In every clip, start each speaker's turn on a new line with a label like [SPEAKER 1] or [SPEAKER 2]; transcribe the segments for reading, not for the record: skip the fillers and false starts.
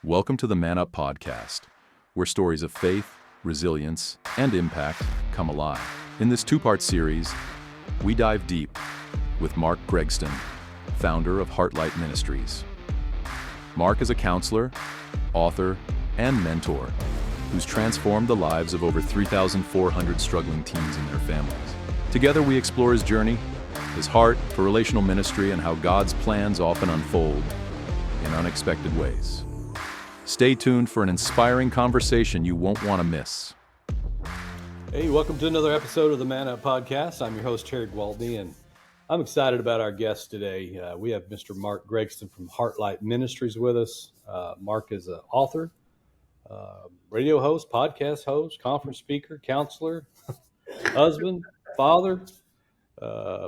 [SPEAKER 1] Welcome to the Man Up Podcast, where stories of faith, resilience, and impact come alive. In this two-part series, we dive deep with Mark Gregston, founder of Heartlight Ministries. Mark is a counselor, author, and mentor who's transformed the lives of over 3,400 struggling teens and their families. Together, we explore his journey, his heart for relational ministry, and how God's plans often unfold in unexpected ways. Stay tuned for an inspiring conversation you won't want to miss.
[SPEAKER 2] Hey, welcome to another episode of the Man Up Podcast. I'm your host, Terry Gwaldney, and I'm excited about our guest today. We have Mr. Mark Gregston from Heartlight Ministries with us. Mark is an author, radio host, podcast host, conference speaker, counselor, husband, father,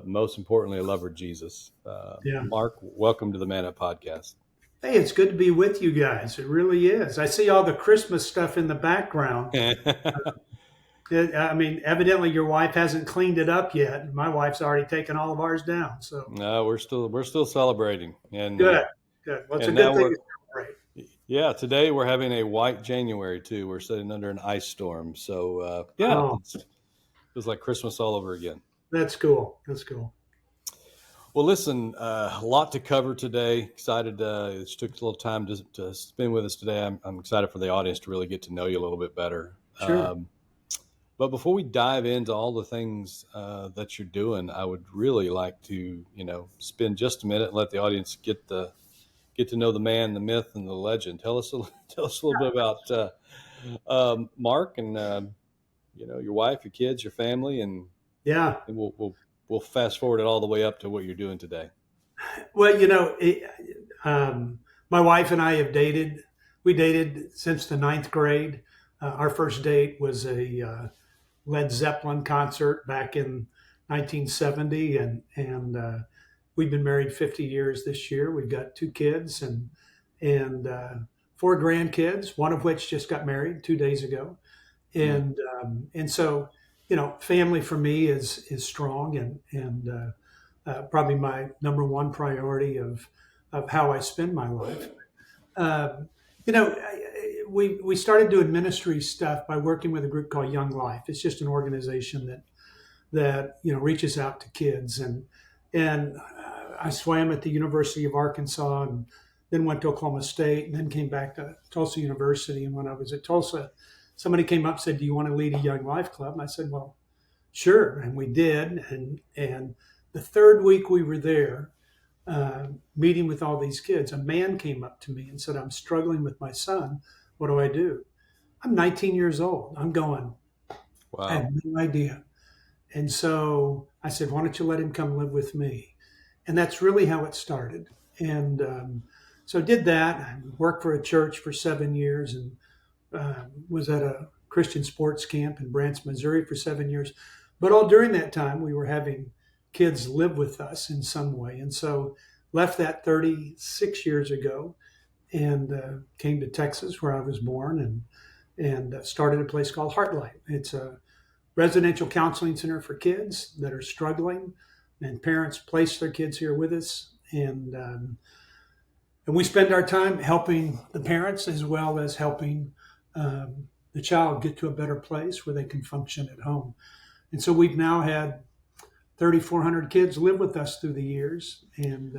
[SPEAKER 2] most importantly, a lover of Jesus. Mark, welcome to the Man Up Podcast.
[SPEAKER 3] Hey, it's good to be with you guys. It really is. I see all the Christmas stuff in the background. Evidently your wife hasn't cleaned it up yet. My wife's already taken all of ours down. So
[SPEAKER 2] no, we're still celebrating. And
[SPEAKER 3] good. Well, it's a good thing to celebrate.
[SPEAKER 2] Yeah, today we're having a white January too. We're sitting under an ice storm. So it was like Christmas all over again.
[SPEAKER 3] That's cool.
[SPEAKER 2] Well, listen, a lot to cover today. Excited. It took a little time to spend with us today. I'm excited for the audience to really get to know you a little bit better.
[SPEAKER 3] Sure.
[SPEAKER 2] But before we dive into all the things that you're doing, I would really like to, spend just a minute and let the audience get to know the man, the myth, and the legend. Tell us a little bit about Mark and your wife, your kids, your family, and we'll fast forward it all the way up to what you're doing today.
[SPEAKER 3] Well, my wife and I have dated. We dated since the 9th grade. Our first date was a Led Zeppelin concert back in 1970, and we've been married 50 years this year. We've got 2 kids and 4 grandkids, one of which just got married 2 days ago, and so. Family for me is strong and probably my number one priority of how I spend my life. We started doing ministry stuff by working with a group called Young Life. It's just an organization that reaches out to kids. And I swam at the University of Arkansas and then went to Oklahoma State and then came back to Tulsa University. And when I was at Tulsa, somebody came up and said, "Do you want to lead a Young Life Club?" And I said, "Well, sure." And we did. And the third week we were there, meeting with all these kids, a man came up to me and said, "I'm struggling with my son. What do I do?" I'm 19 years old. I'm going, wow. I have no idea. And so I said, "Why don't you let him come live with me?" And that's really how it started. And so I did that. I worked for a church for 7 years and was at a Christian sports camp in Branson, Missouri for 7 years. But all during that time, we were having kids live with us in some way. And so left that 36 years ago and came to Texas where I was born and started a place called Heartlight. It's a residential counseling center for kids that are struggling, and parents place their kids here with us. And we spend our time helping the parents as well as helping the child get to a better place where they can function at home. And so we've now had 3,400 kids live with us through the years. And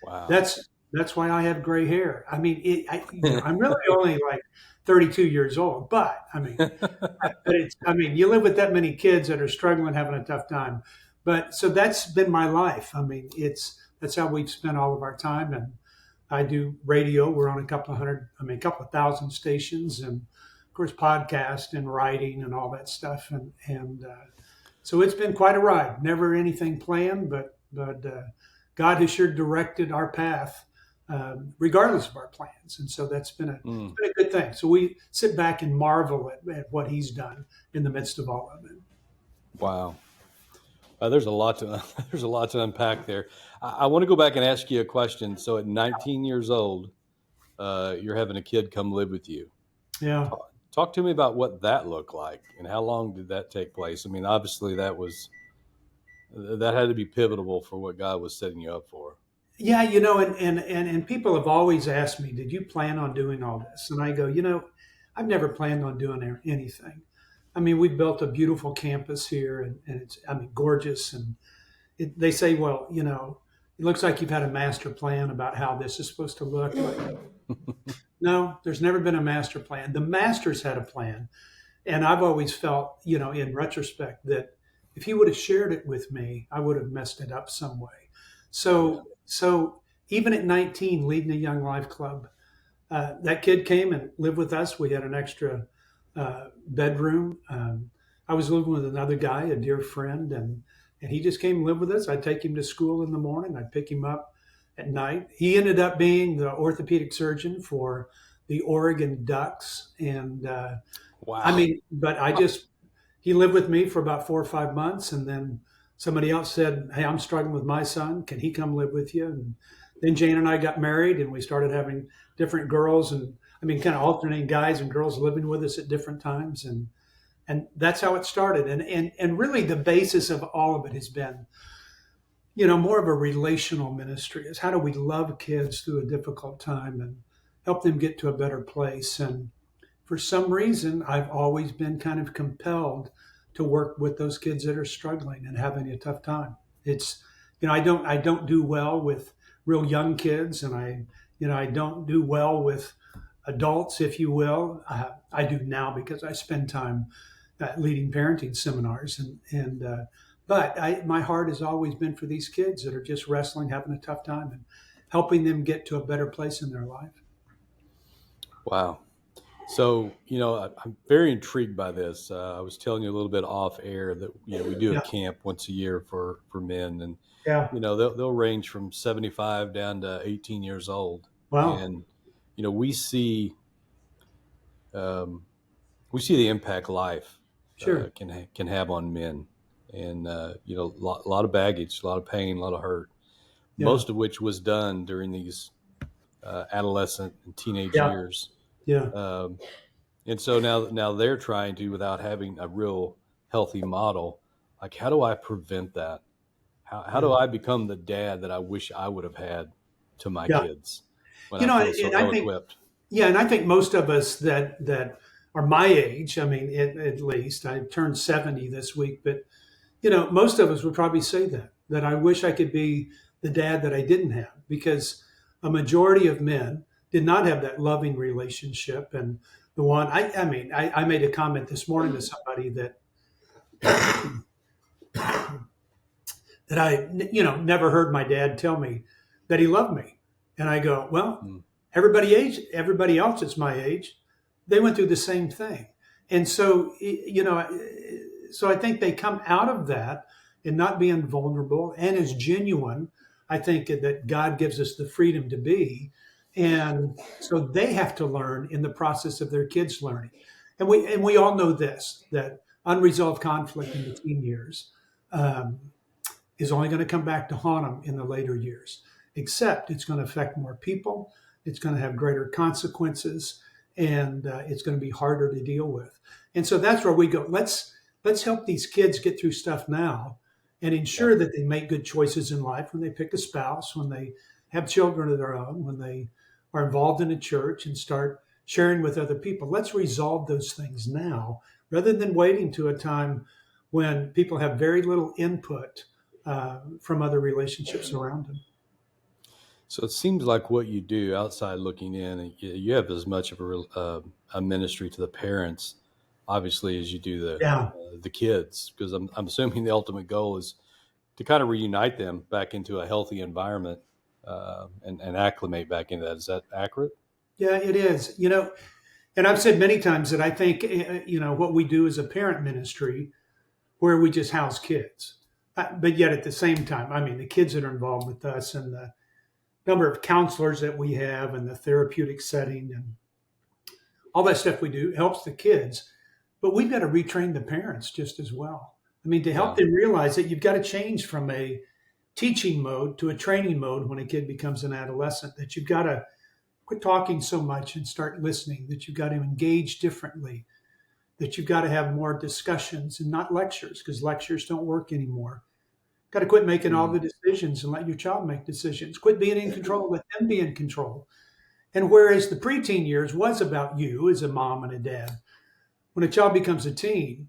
[SPEAKER 2] wow.
[SPEAKER 3] That's why I have gray hair. I mean, I'm really only like 32 years old, but you live with that many kids that are struggling, having a tough time. But so that's been my life. I mean, that's how we've spent all of our time. And I do radio. We're on a couple of thousand stations, and of course, podcast and writing and all that stuff. And so it's been quite a ride. Never anything planned, but God has sure directed our path, regardless of our plans. And so that's been a good thing. So we sit back and marvel at what He's done in the midst of all of it.
[SPEAKER 2] Wow. There's a lot to unpack there. I want to go back and ask you a question. So at 19 years old, you're having a kid come live with you.
[SPEAKER 3] Yeah.
[SPEAKER 2] Talk to me about what that looked like and how long did that take place? I mean, obviously that had to be pivotal for what God was setting you up for.
[SPEAKER 3] Yeah, and people have always asked me, "Did you plan on doing all this?" And I go, I've never planned on doing anything. I mean, we built a beautiful campus here, and it's, I mean, gorgeous. And they say, well, it looks like you've had a master plan about how this is supposed to look. Like, no, there's never been a master plan. The masters had a plan, and I've always felt, in retrospect, that if he would have shared it with me, I would have messed it up some way.
[SPEAKER 2] Yeah.
[SPEAKER 3] So even at 19, leading a young life club, that kid came and lived with us. We had an extra bedroom. I was living with another guy, a dear friend, and he just came and lived with us. I'd take him to school in the morning. I'd pick him up at night. He ended up being the orthopedic surgeon for the Oregon Ducks, and I
[SPEAKER 2] Wow.
[SPEAKER 3] mean, but he lived with me for about 4 or 5 months, and then somebody else said, "Hey, I'm struggling with my son. Can he come live with you?" And then Jane and I got married, and we started having different girls, and I mean, kind of alternating guys and girls living with us at different times, and that's how it started. And really, the basis of all of it has been, more of a relational ministry. Is how do we love kids through a difficult time and help them get to a better place? And for some reason, I've always been kind of compelled to work with those kids that are struggling and having a tough time. It's, I don't do well with real young kids, and I don't do well with adults, if you will. I do now because I spend time leading parenting seminars, but my heart has always been for these kids that are just wrestling, having a tough time, and helping them get to a better place in their life.
[SPEAKER 2] Wow. So, I'm very intrigued by this. I was telling you a little bit off air that, we do a
[SPEAKER 3] Yeah,
[SPEAKER 2] camp once a year for men, and,
[SPEAKER 3] yeah,
[SPEAKER 2] they'll range from 75 down to 18 years old.
[SPEAKER 3] wow,
[SPEAKER 2] And, we see, um, we see the impact life
[SPEAKER 3] sure,
[SPEAKER 2] can have on men, and lot of baggage, a lot of pain, a lot of hurt,
[SPEAKER 3] yeah,
[SPEAKER 2] most of which was done during these adolescent and teenage
[SPEAKER 3] yeah,
[SPEAKER 2] years.
[SPEAKER 3] yeah,
[SPEAKER 2] Um, and so now they're trying to, without having a real healthy model, like, how do I prevent that? How do
[SPEAKER 3] yeah,
[SPEAKER 2] I become the dad that I wish I would have had to my
[SPEAKER 3] yeah.
[SPEAKER 2] kids when I feel so
[SPEAKER 3] And I
[SPEAKER 2] ill
[SPEAKER 3] think,
[SPEAKER 2] equipped?
[SPEAKER 3] yeah, and I think most of us that are my age, I mean, at least I turned 70 this week, but most of us would probably say that I wish I could be the dad that I didn't have, because a majority of men did not have that loving relationship. And the one, I mean, I made a comment this morning to somebody that I, never heard my dad tell me that he loved me. And I go, well,
[SPEAKER 2] Mm.
[SPEAKER 3] everybody else that's my age, they went through the same thing. And so, so I think they come out of that and not being vulnerable and as genuine. I think that God gives us the freedom to be. And so they have to learn in the process of their kids learning. And we all know this, that unresolved conflict in the teen years, um, is only going to come back to haunt them in the later years, except it's going to affect more people. It's going to have greater consequences, and it's going to be harder to deal with. And so that's where we go. Let's help these kids get through stuff now and
[SPEAKER 2] Yeah.
[SPEAKER 3] ensure that they make good choices in life when they pick a spouse, when they have children of their own, when they are involved in a church and start sharing with other people. Let's resolve those things now rather than waiting to a time when people have very little input from other relationships around them.
[SPEAKER 2] So it seems like what you do outside looking in, you have as much of a ministry to the parents, obviously, as you do
[SPEAKER 3] Yeah.
[SPEAKER 2] the kids, because I'm assuming the ultimate goal is to kind of reunite them back into a healthy environment, and acclimate back into that. Is that accurate?
[SPEAKER 3] Yeah, it is. And I've said many times that I think, what we do is a parent ministry where we just house kids. But yet at the same time, I mean, the kids that are involved with us and the number of counselors that we have and the therapeutic setting and all that stuff we do helps the kids. But we've got to retrain the parents just as well. I mean, to help
[SPEAKER 2] Yeah.
[SPEAKER 3] them realize that you've got to change from a teaching mode to a training mode when a kid becomes an adolescent, that you've got to quit talking so much and start listening, that you've got to engage differently, that you've got to have more discussions and not lectures, because lectures don't work anymore. Got to quit making all
[SPEAKER 2] Mm.
[SPEAKER 3] the decisions and let your child make decisions. Quit being in control, let them be in control. And whereas the preteen years was about you as a mom and a dad, when a child becomes a teen,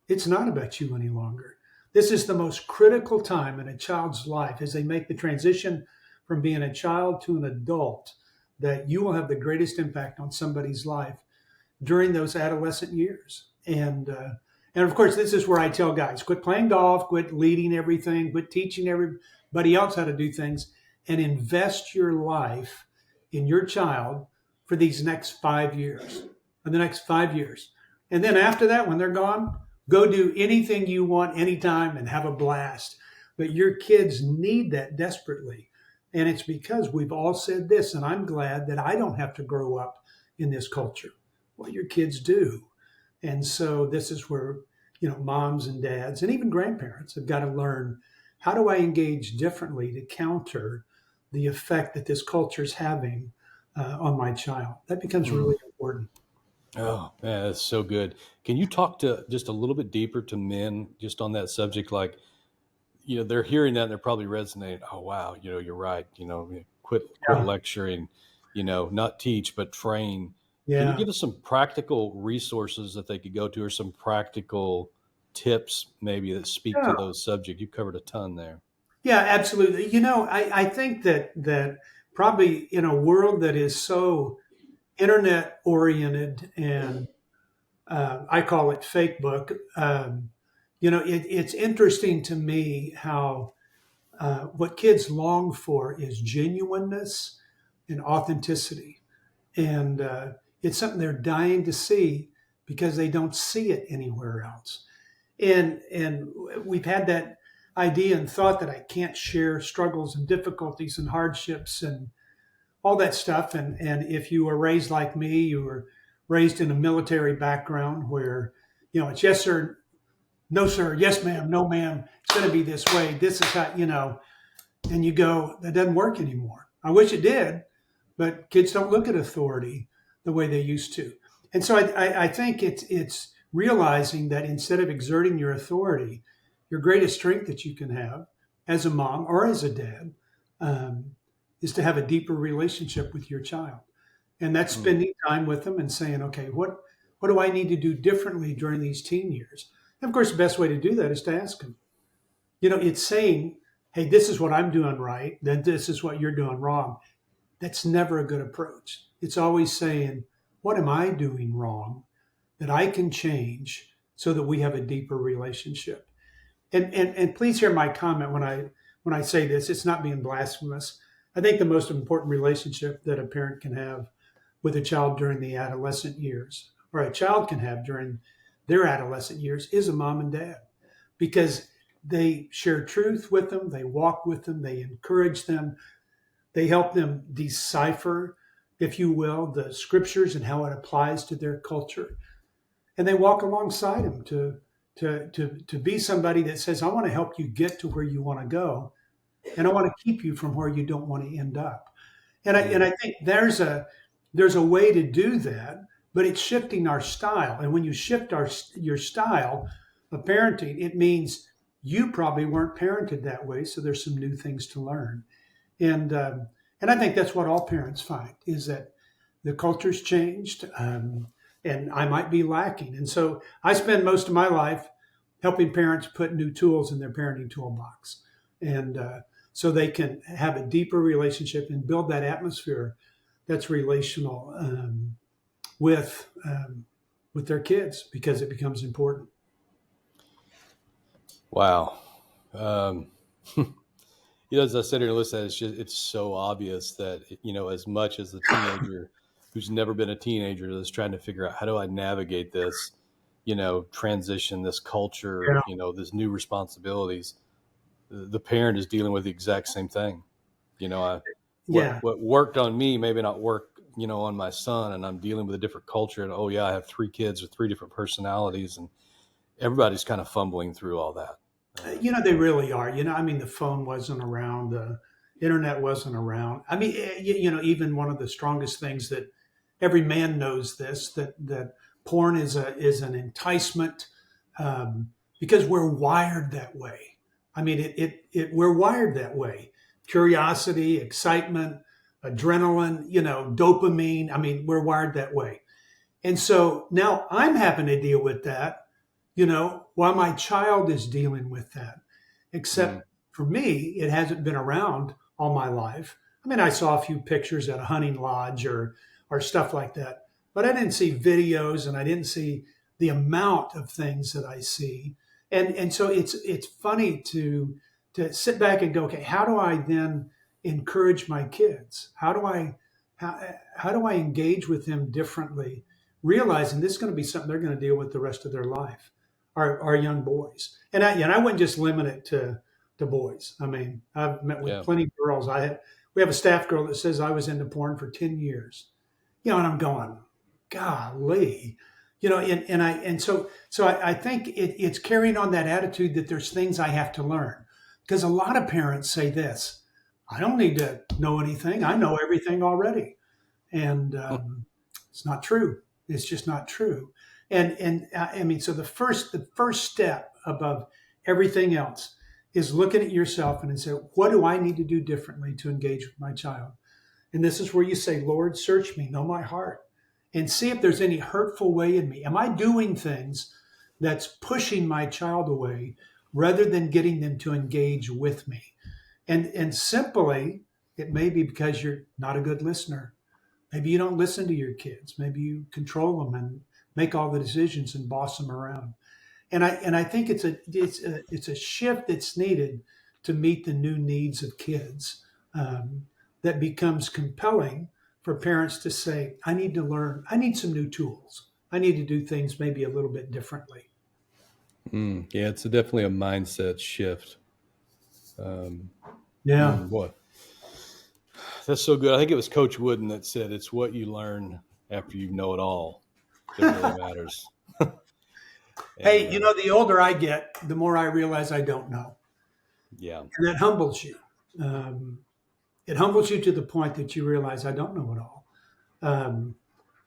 [SPEAKER 3] it's not about you any longer. This is the most critical time in a child's life as they make the transition from being a child to an adult, that you will have the greatest impact on somebody's life during those adolescent years. And of course, this is where I tell guys, quit playing golf, quit leading everything, quit teaching everybody else how to do things, and invest your life in your child for these next 5 years, for the next 5 years. And then after that, when they're gone, go do anything you want anytime and have a blast. But your kids need that desperately. And it's because we've all said this, and I'm glad that I don't have to grow up in this culture. Well, your kids do. And so this is where, moms and dads and even grandparents have got to learn, how do I engage differently to counter the effect that this culture is having on my child? That becomes
[SPEAKER 2] Mm.
[SPEAKER 3] really important.
[SPEAKER 2] Oh, man, that's so good. Can you talk to just a little bit deeper to men just on that subject? Like, they're hearing that and they're probably resonating. Oh, wow, you're right. Quit
[SPEAKER 3] Yeah.
[SPEAKER 2] lecturing, not teach, but train. Can you
[SPEAKER 3] Yeah.
[SPEAKER 2] give us some practical resources that they could go to, or some practical tips maybe that speak to
[SPEAKER 3] Yeah.
[SPEAKER 2] those subjects? You covered a ton there.
[SPEAKER 3] Yeah, absolutely. I think that probably in a world that is so internet oriented and I call it fake book, it's interesting to me how what kids long for is genuineness and authenticity. And it's something they're dying to see because they don't see it anywhere else. And we've had that idea and thought that I can't share struggles and difficulties and hardships and all that stuff. And if you were raised like me, you were raised in a military background where, it's yes, sir, no, sir, yes, ma'am, no, ma'am, it's going to be this way. This is how, and you go, that doesn't work anymore. I wish it did, but kids don't look at authority the way they used to. And so I think it's realizing that instead of exerting your authority, your greatest strength that you can have as a mom or as a dad um, is to have a deeper relationship with your child. And that's
[SPEAKER 2] Mm.
[SPEAKER 3] spending time with them and saying, okay, what do I need to do differently during these teen years? And of course, the best way to do that is to ask them. It's saying, hey, this is what I'm doing right, then this is what you're doing wrong. That's never a good approach. It's always saying, what am I doing wrong that I can change so that we have a deeper relationship? And please hear my comment when I say this. It's not being blasphemous. I think the most important relationship that a parent can have with a child during the adolescent years, or a child can have during their adolescent years, is a mom and dad, because they share truth with them, they walk with them, they encourage them, they help them decipher, if you will, the scriptures and how it applies to their culture. And they walk alongside them to be somebody that says, I want to help you get to where you want to go, and I want to keep you from where you don't want to end up. And I think there's a way to do that, but it's shifting our style. And when you shift your style of parenting, it means you probably weren't parented that way, so there's some new things to learn. And I think that's what all parents find, is that the culture's changed, and I might be lacking. And so I spend most of my life helping parents put new tools in their parenting toolbox, and so they can have a deeper relationship and build that atmosphere that's relational with their kids, because it becomes important.
[SPEAKER 2] Wow. Um, as I said here, listen, it's so obvious that, as much as the teenager who's never been a teenager that's trying to figure out, how do I navigate this, transition, this culture,
[SPEAKER 3] Yeah.
[SPEAKER 2] this new responsibilities, the parent is dealing with the exact same thing. What
[SPEAKER 3] Yeah.
[SPEAKER 2] worked on me maybe not work, on my son, and I'm dealing with a different culture. And, oh yeah, I have 3 kids with 3 different personalities, and everybody's kind of fumbling through all that.
[SPEAKER 3] They really are. I mean, the phone wasn't around, the internet wasn't around. I mean, even one of the strongest things that every man knows this, that porn is an enticement, because we're wired that way. I mean, we're wired that way. Curiosity, excitement, adrenaline, dopamine. I mean, we're wired that way. And so now I'm having to deal with that, while my child is dealing with that.
[SPEAKER 2] Mm.
[SPEAKER 3] Except for me, it hasn't been around all my life. I mean, I saw a few pictures at a hunting lodge or stuff like that, but I didn't see videos and I didn't see the amount of things that I see. And so it's funny to sit back and go, okay, how do I then encourage my kids? How do I engage with them differently, realizing this is going to be something they're going to deal with the rest of their life, our young boys. And I wouldn't just limit it to boys. I mean, I've met with
[SPEAKER 2] Yeah.
[SPEAKER 3] plenty of girls. We have a staff girl that says I was into porn for 10 years. And I'm going, golly, and so I think it's carrying on that attitude that there's things I have to learn. Because a lot of parents say this, I don't need to know anything. I know everything already. And it's not true. It's just not true. And I mean, so the first step above everything else is looking at yourself and say, what do I need to do differently to engage with my child? And this is where you say, Lord, search me, know my heart, and see if there's any hurtful way in me. Am I doing things that's pushing my child away rather than getting them to engage with me? And simply, it may be because you're not a good listener. Maybe you don't listen to your kids. Maybe you control them and make all the decisions and boss them around. And I think it's a shift that's needed to meet the new needs of kids, that becomes compelling for parents to say, I need to learn, I need some new tools. I need to do things maybe a little bit differently.
[SPEAKER 2] Yeah, it's definitely a mindset shift.
[SPEAKER 3] Yeah.
[SPEAKER 2] Boy, that's so good. I think it was Coach Wooden that said, it's what you learn after you know it all that really matters.
[SPEAKER 3] Hey,
[SPEAKER 2] And,
[SPEAKER 3] the older I get, the more I realize I don't know.
[SPEAKER 2] yeah.
[SPEAKER 3] And that humbles you. It humbles you to the point that you realize I don't know it all.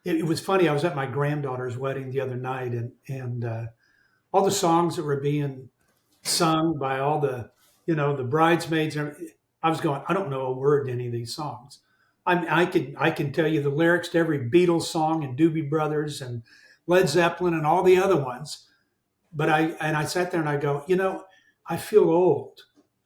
[SPEAKER 3] It was funny. I was at my granddaughter's wedding the other night, and all the songs that were being sung by all the bridesmaids. I was going, I don't know a word to any of these songs. I can tell you the lyrics to every Beatles song and Doobie Brothers and Led Zeppelin and all the other ones. But I sat there and I go, I feel old,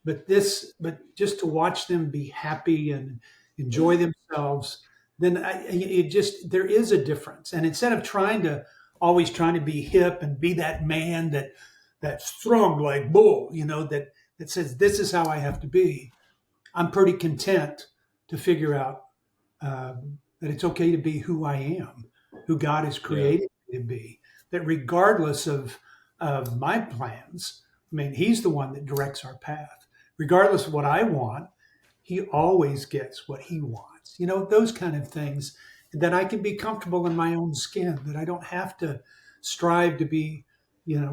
[SPEAKER 3] but just to watch them be happy and enjoy themselves, then there is a difference. And instead of always trying to be hip and be that man that's strong like bull, that says this is how I have to be, I'm pretty content to figure out that it's okay to be who I am, who God has
[SPEAKER 2] Yeah.
[SPEAKER 3] created me to be. That regardless of my plans, I mean, He's the one that directs our path. Regardless of what I want, He always gets what He wants. Those kind of things, that I can be comfortable in my own skin, that I don't have to strive to be,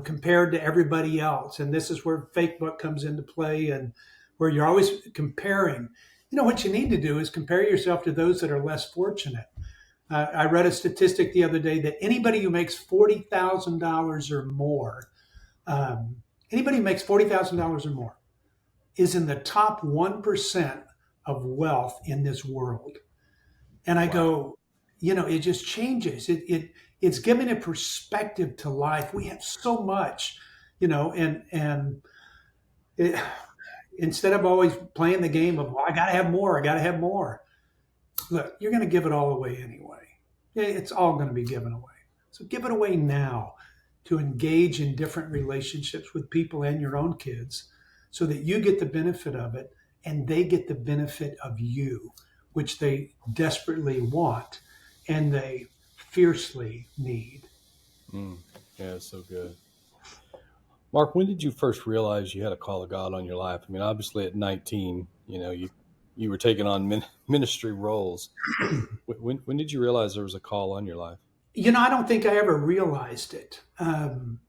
[SPEAKER 3] compared to everybody else. And this is where Facebook comes into play, and where you're always comparing. What you need to do is compare yourself to those that are less fortunate. I read a statistic the other day that anybody who makes $40,000 or more, anybody who makes $40,000 or more, is in the top 1% of wealth in this world. And I
[SPEAKER 2] Wow.
[SPEAKER 3] go, it just changes. It's giving a perspective to life. We have so much, and it, instead of always playing the game of, well, I got to have more, I got to have more. Look, you're going to give it all away anyway. Yeah, it's all going to be given away. So give it away now to engage in different relationships with people and your own kids, so that you get the benefit of it and they get the benefit of you, which they desperately want and they fiercely need.
[SPEAKER 2] Mm. Yeah, it's so good. Mark, when did you first realize you had a call of God on your life? I mean, obviously at 19, you were taking on ministry roles. When did you realize there was a call on your life?
[SPEAKER 3] I don't think I ever realized it. And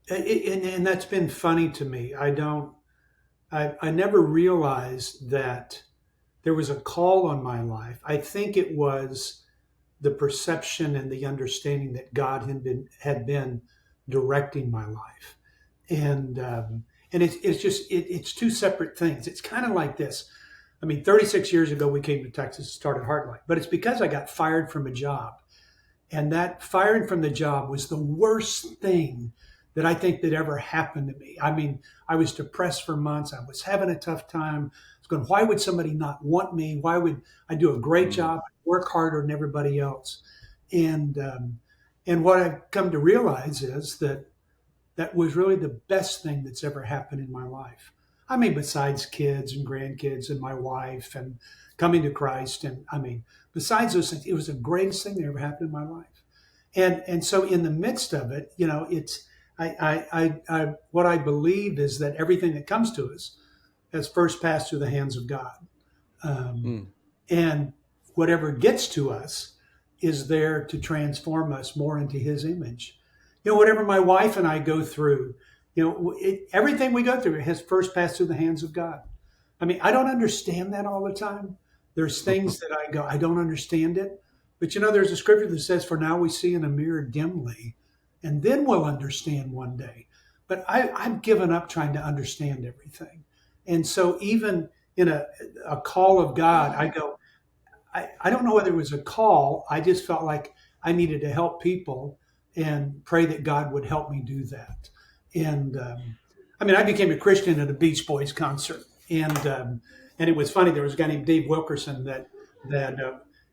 [SPEAKER 3] that's been funny to me. I never realized that there was a call on my life. I think it was the perception and the understanding that God had been directing my life, and And it's two separate things. It's kind of like this. I mean, 36 years ago, we came to Texas and started Heartlight, but it's because I got fired from a job. And that firing from the job was the worst thing that I think that ever happened to me. I mean, I was depressed for months. I was having a tough time. I was going, why would somebody not want me? Why would I do a great job, work harder than everybody else? And what I've come to realize is that that was really the best thing that's ever happened in my life. I mean, besides kids and grandkids and my wife and coming to Christ, and I mean, besides those things, it was the greatest thing that ever happened in my life. And so in the midst of it, it's what I believe is that everything that comes to us has first passed through the hands of God, and whatever gets to us is there to transform us more into His image. Whatever my wife and I go through, everything we go through has first passed through the hands of God. I mean, I don't understand that all the time. There's things that I go, I don't understand it. But there's a scripture that says, for now we see in a mirror dimly, and then we'll understand one day. But I've given up trying to understand everything. And so even in a call of God, I go, I don't know whether it was a call. I just felt like I needed to help people and pray that God would help me do that. And I mean, I became a Christian at a Beach Boys concert, and it was funny. There was a guy named Dave Wilkerson that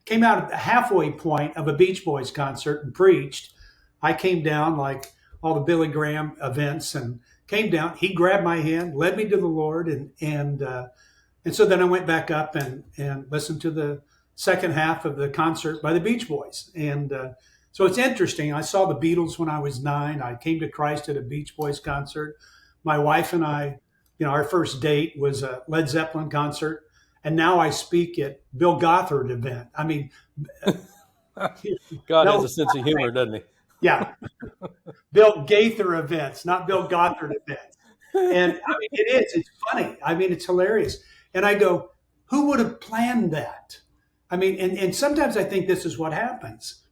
[SPEAKER 3] came out at the halfway point of a Beach Boys concert and preached. I came down like all the Billy Graham events and came down. He grabbed my hand, led me to the Lord, and so then I went back up and listened to the second half of the concert by the Beach Boys. And so it's interesting. I saw the Beatles when I was 9. I came to Christ at a Beach Boys concert. My wife and I, our first date was a Led Zeppelin concert. And now I speak at Bill Gothard event. I mean,
[SPEAKER 2] God has a sense of humor, doesn't he?
[SPEAKER 3] Yeah. Bill Gaither events, not Bill Gothard events. And I mean, it is. It's funny. I mean, it's hilarious. And I go, who would have planned that? I mean, and sometimes I think this is what happens.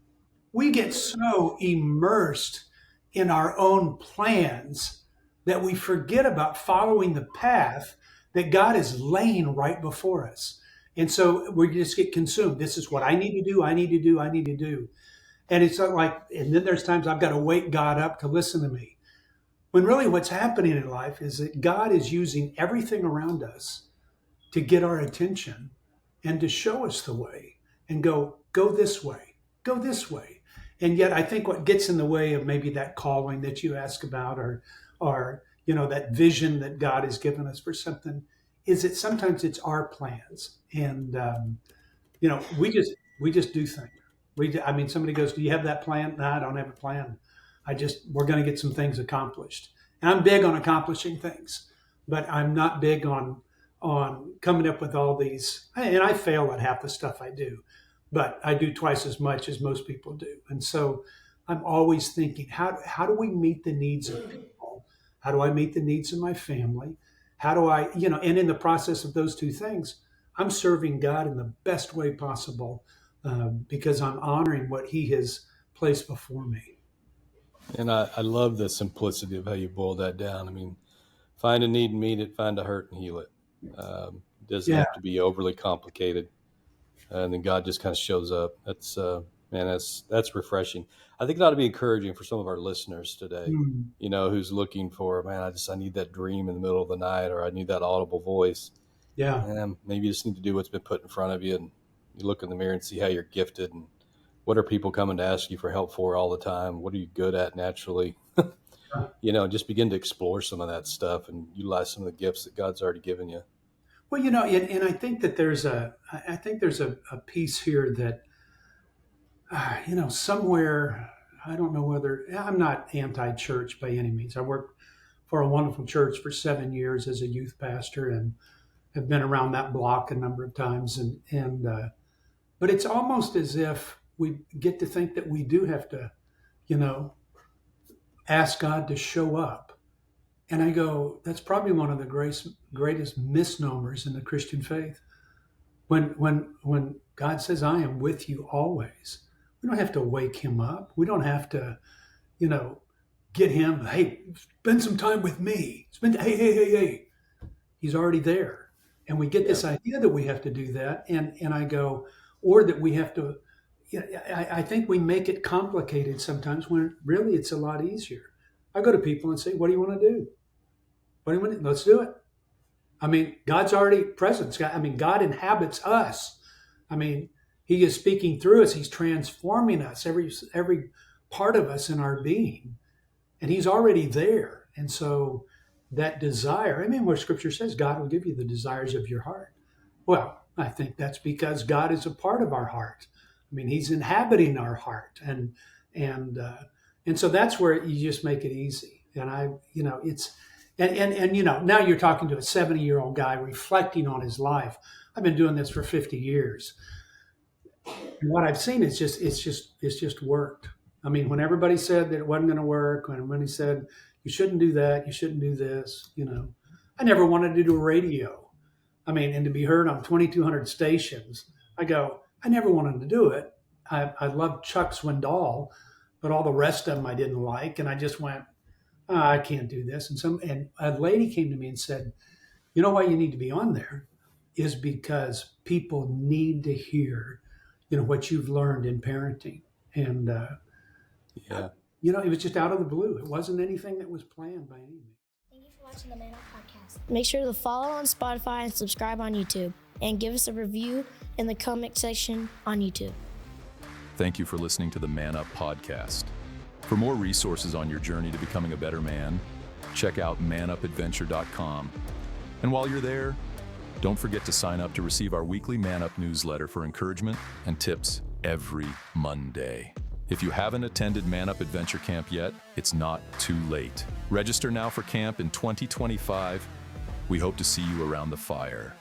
[SPEAKER 3] We get so immersed in our own plans that we forget about following the path that God is laying right before us. And so we just get consumed. This is what I need to do. I need to do. I need to do. And it's not like, and then there's times I've got to wake God up to listen to me. When really what's happening in life is that God is using everything around us to get our attention and to show us the way and go this way, go this way. And yet I think what gets in the way of maybe that calling that you ask about or that vision that God has given us for something is that sometimes it's our plans. And, we just do things. Somebody goes, do you have that plan? No, I don't have a plan. We're going to get some things accomplished. And I'm big on accomplishing things, but I'm not big on coming up with all these, and I fail at half the stuff I do, but I do twice as much as most people do. And so I'm always thinking, how do we meet the needs of people? How do I meet the needs of my family? How do I, and in the process of those two things, I'm serving God in the best way possible because I'm honoring what He has placed before me.
[SPEAKER 2] And I love the simplicity of how you boil that down. I mean, find a need and meet it, find a hurt and heal it. It doesn't have to be overly complicated. And then God just kind of shows up. That's refreshing. I think it ought to be encouraging for some of our listeners today, who's looking for, I need that dream in the middle of the night, or I need that audible voice.
[SPEAKER 3] Yeah.
[SPEAKER 2] And maybe you just need to do what's been put in front of you, and you look in the mirror and see how you're gifted, and what are people coming to ask you for help for all the time? What are you good at naturally? Just begin to explore some of that stuff and utilize some of the gifts that God's already given you.
[SPEAKER 3] Well, and I think that there's a piece here that, somewhere, I don't know whether, I'm not anti-church by any means. I worked for a wonderful church for 7 years as a youth pastor and have been around that block a number of times. But it's almost as if we get to think that we do have to, ask God to show up. And I go, that's probably one of the greatest misnomers in the Christian faith. When God says, I am with you always, we don't have to wake Him up. We don't have to, get him, hey, spend some time with me. Hey. He's already there. And we get this idea that we have to do that. And I go, or that we have to, I think we make it complicated sometimes when really it's a lot easier. I go to people and say, what do you want to do? What do you want to do? Let's do it. I mean, God's already present. God inhabits us. I mean, he is speaking through us. He's transforming us, every part of us in our being. And he's already there. And so that desire, I mean, where scripture says God will give you the desires of your heart. Well, I think that's because God is a part of our heart. I mean, he's inhabiting our heart. And so that's where you just make it easy. And now you're talking to a 70-year-old guy reflecting on his life. I've been doing this for 50 years. And what I've seen is it's just worked. I mean, when everybody said that it wasn't going to work, when he said, you shouldn't do that, you shouldn't do this, I never wanted to do radio. I mean, and to be heard on 2,200 stations. I never wanted to do it. I loved Chuck Swindoll, but all the rest of them I didn't like. And I just went, I can't do this. And a lady came to me and said, you know why you need to be on there is because people need to hear, what you've learned in parenting. And, it was just out of the blue. It wasn't anything that was planned by any means.
[SPEAKER 4] Thank you for watching the Man Up Podcast. Make sure to follow on Spotify and subscribe on YouTube. And give us a review in the comment section on YouTube.
[SPEAKER 1] Thank you for listening to the Man Up Podcast. For more resources on your journey to becoming a better man, check out manupadventure.com. And while you're there, don't forget to sign up to receive our weekly Man Up newsletter for encouragement and tips every Monday. If you haven't attended Man Up Adventure Camp yet, it's not too late. Register now for camp in 2025. We hope to see you around the fire.